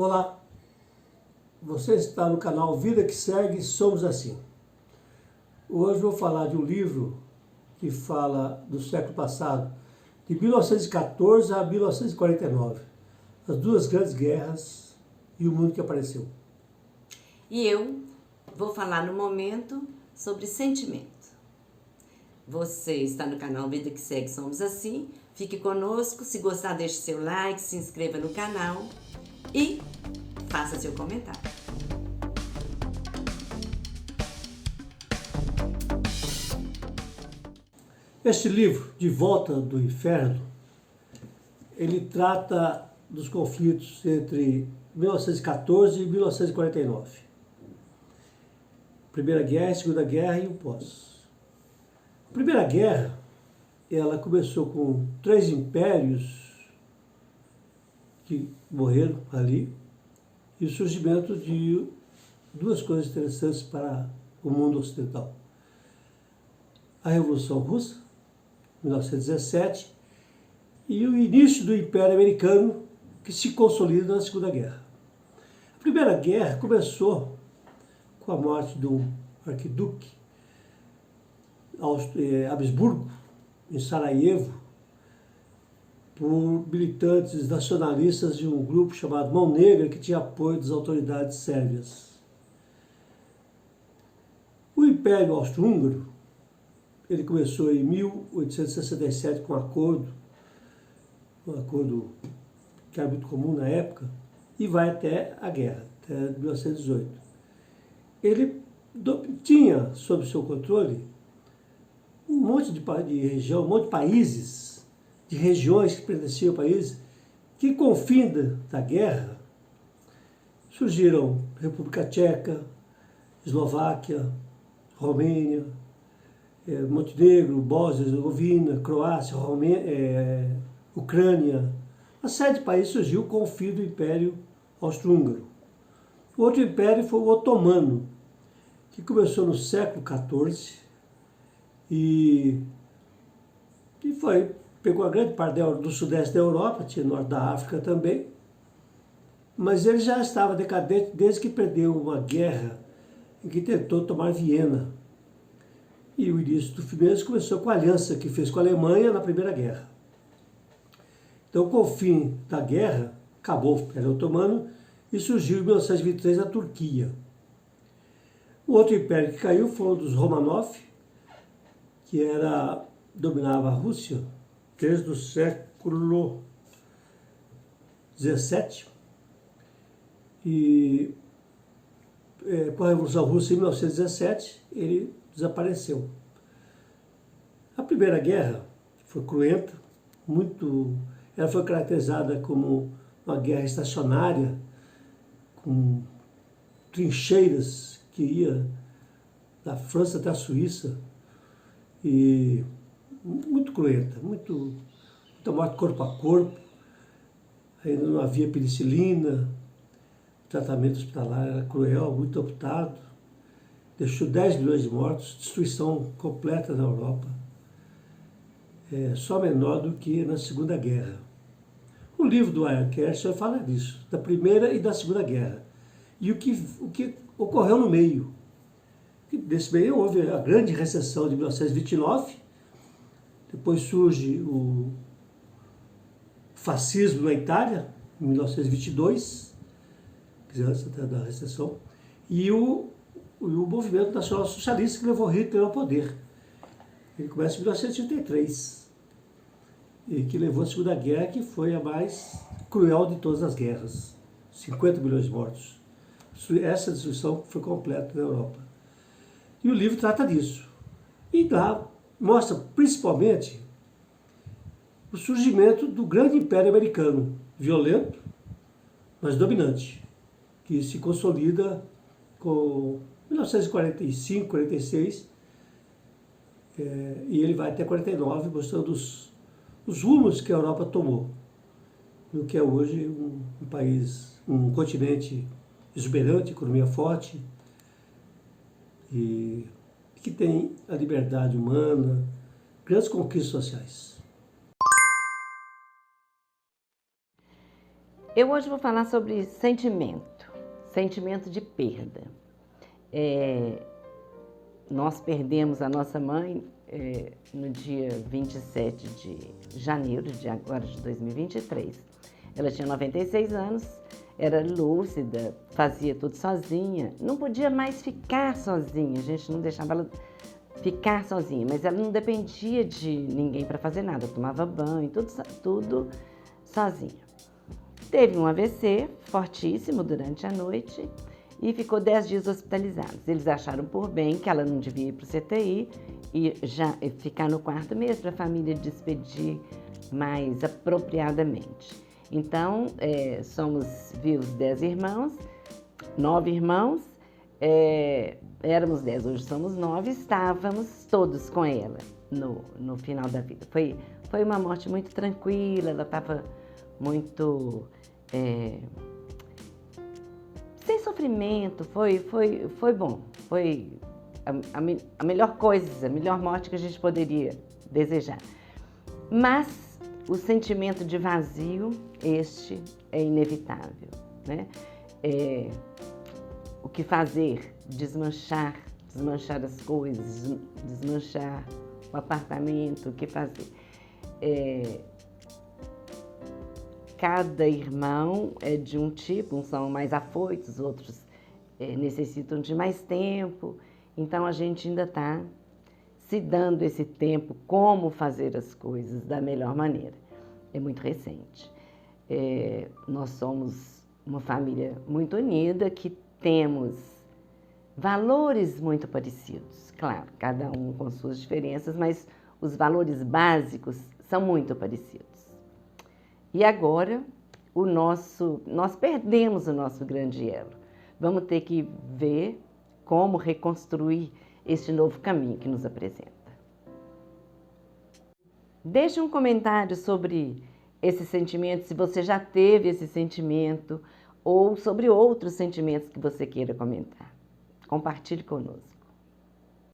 Olá, você está no canal Vida que Segue, Somos Assim. Hoje vou falar de um livro que fala do século passado, de 1914 a 1949, as duas grandes guerras e o mundo que apareceu. E eu vou falar no momento sobre sentimento. Você está no canal Vida que Segue, Somos Assim. Fique conosco, se gostar deixe seu like, se inscreva no canal e faça seu comentário. Este livro, De Volta do Inferno, ele trata dos conflitos entre 1914 e 1949. Primeira Guerra, Segunda Guerra e o pós. A Primeira Guerra, ela começou com 3 impérios que morreram ali e o surgimento de duas coisas interessantes para o mundo ocidental. A Revolução Russa, 1917, e o início do Império Americano, que se consolida na Segunda Guerra. A Primeira Guerra começou com a morte do arquiduque Habsburgo, em Sarajevo, por militantes nacionalistas de um grupo chamado Mão Negra, que tinha apoio das autoridades sérvias. O Império Austro-Húngaro, ele começou em 1867 com um acordo que era muito comum na época, e vai até a guerra, até 1918. Ele tinha sob seu controle um monte de região, um monte de países, de regiões que pertenciam ao país, que com o fim da guerra surgiram República Tcheca, Eslováquia, Romênia, Montenegro, Bósnia, Herzegovina, Croácia, Ucrânia. Uma série de países surgiu com o fim do Império Austro-Húngaro. O outro império foi o Otomano, que começou no século XIV e pegou a grande parte do sudeste da Europa, tinha o norte da África também, mas ele já estava decadente desde que perdeu uma guerra em que tentou tomar Viena. E o início do fim começou com a aliança que fez com a Alemanha na Primeira Guerra. Então, com o fim da guerra, acabou o Império Otomano e surgiu em 1923 a Turquia. O outro império que caiu foi o dos Romanov, que dominava a Rússia desde o século XVII. E com a Revolução Russa em 1917, ele desapareceu. A Primeira Guerra foi cruenta, ela foi caracterizada como uma guerra estacionária, com trincheiras que ia da França até a Suíça, e muito cruenta, muita morte corpo a corpo, ainda não havia penicilina, o tratamento hospitalar era cruel, muito optado, deixou 10 milhões de mortos, destruição completa na Europa, só menor do que na Segunda Guerra. O livro do Ian Kershaw fala disso, da Primeira e da Segunda Guerra, e o que ocorreu no meio. Desse meio houve a grande recessão de 1929, depois surge o fascismo na Itália, em 1922, antes da recessão, e o movimento nacional socialista que levou Hitler ao poder. Ele começa em 1933, e que levou a Segunda Guerra, que foi a mais cruel de todas as guerras. 50 milhões de mortos. Essa destruição foi completa na Europa. E o livro trata disso. E lá mostra principalmente o surgimento do grande Império Americano, violento, mas dominante, que se consolida com 1945, 46, e ele vai até 49, mostrando os rumos que a Europa tomou, no que é hoje um país, um continente exuberante, economia forte, e que tem a liberdade humana, grandes conquistas sociais. Eu hoje vou falar sobre sentimento de perda. Nós perdemos a nossa mãe no dia 27 de janeiro agora de 2023. Ela tinha 96 anos, era lúcida, fazia tudo sozinha, não podia mais ficar sozinha, a gente não deixava ela ficar sozinha, mas ela não dependia de ninguém para fazer nada, tomava banho, tudo sozinha. Teve um AVC fortíssimo durante a noite e ficou 10 dias hospitalizada. Eles acharam por bem que ela não devia ir para o CTI e já ficar no quarto mesmo para a família despedir mais apropriadamente. Então, somos vivos 10 irmãos, 9 irmãos, éramos 10, hoje somos 9, estávamos todos com ela no final da vida. Foi uma morte muito tranquila, ela estava muito sem sofrimento, foi bom, foi a melhor coisa, a melhor morte que a gente poderia desejar. Mas o sentimento de vazio, este é inevitável, né? O que fazer? Desmanchar as coisas, desmanchar o apartamento, o que fazer? Cada irmão é de um tipo, uns são mais afoitos, outros necessitam de mais tempo, então a gente ainda está se dando esse tempo, como fazer as coisas da melhor maneira. É muito recente. Nós somos uma família muito unida, que temos valores muito parecidos. Claro, cada um com suas diferenças, mas os valores básicos são muito parecidos. E agora, nós perdemos o nosso grande elo. Vamos ter que ver como reconstruir este novo caminho que nos apresenta. Deixe um comentário sobre esse sentimento, se você já teve esse sentimento, ou sobre outros sentimentos que você queira comentar. Compartilhe conosco.